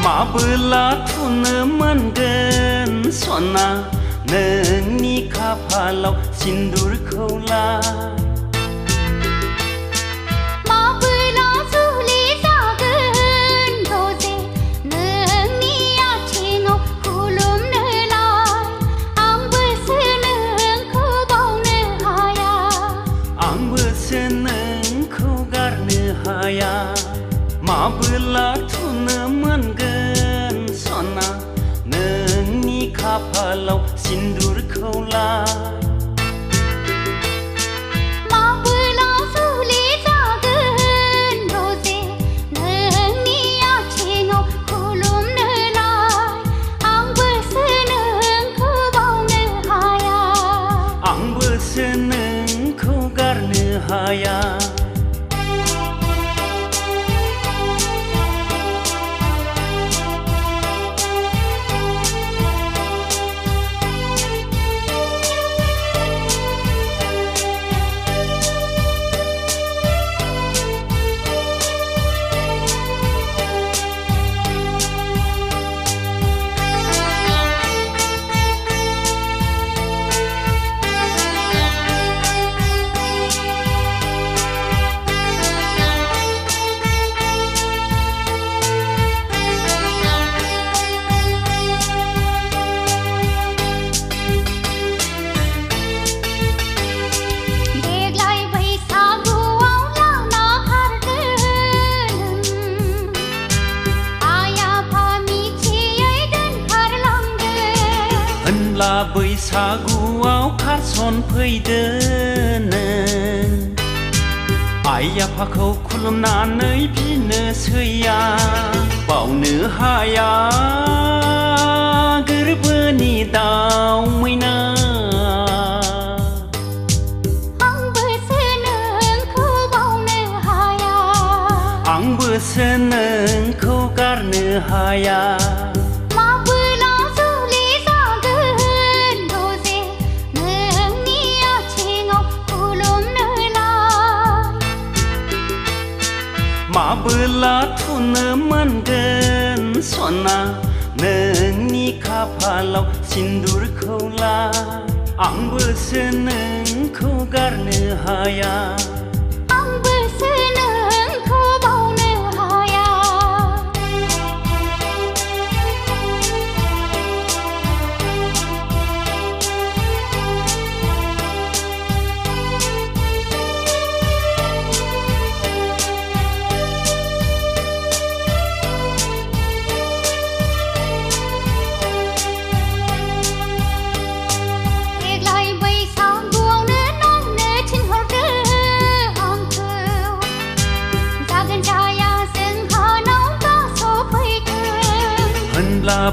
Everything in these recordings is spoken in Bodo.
माबोला थुनो मोनगोन सना नोंनि खाफालाव सिन्दुरखौ ला माबोला जुलि जागोन दजे नोंनि आथिङाव खुलुमनोलाय आंबोसो नोंखौ बावनो हाया आंबोसो नोंखौ गारनो हाया माबोला थुनो मोनगोन सना नोंनि खाफालाव सिन्दुरखौ ला माबोला जुलि जागोन दजे नोंनि आथिङाव खुलुमनोलाय आंबोसो नोंखौ बावनो हाया आंबोसो नोंखौ गारनो हाया बैसागुआव खारसन फैदो नों आइ आफाखौ खुलुमनानै बिनोसैया बावनो हाया गोरबोनि दाउ मैना आंबोसो नोंखौ बावनो हाया आंबोसो नोंखौ गारनो हाया माबोला थुनो मोनगोन सना नोंनि खाफालाव सिन्दुरखौ ला आंबोसो नोंखौ गारनो हाया आंबोसो नोंखौ बावनो हाया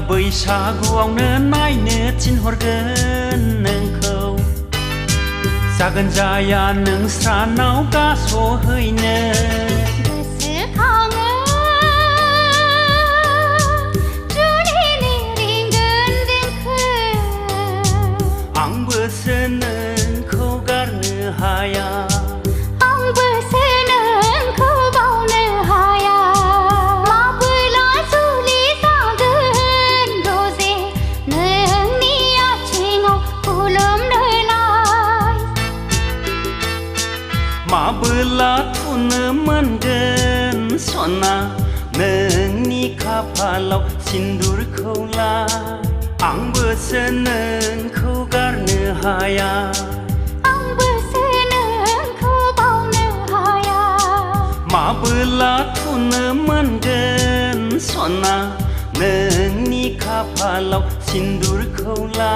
बैसागुआवनो नायनो थिनहरगोन नोंखौ जागोन जाया नोंस्रानाव गास'हैनो गोसोखाङो जुलिनि रिंगोन देंखो आंबोसो नोंखौ गारनो हाया आंबोसो नोंखौ बावनो हाया माबोला जुलि जागोन दजे नोंनि आथिङाव खुलुमनोलाय माबोला थुनो मोनगोन सना नोंनि खाफालाव सिन्दुरखौ ला आंबोसो नोंखौ गारनो हाया आंबोसो नोंखौ बावनो हाया माबोला थुनो मोनगोन सना नोंनि खाफालाव सिन्दुरखौ ला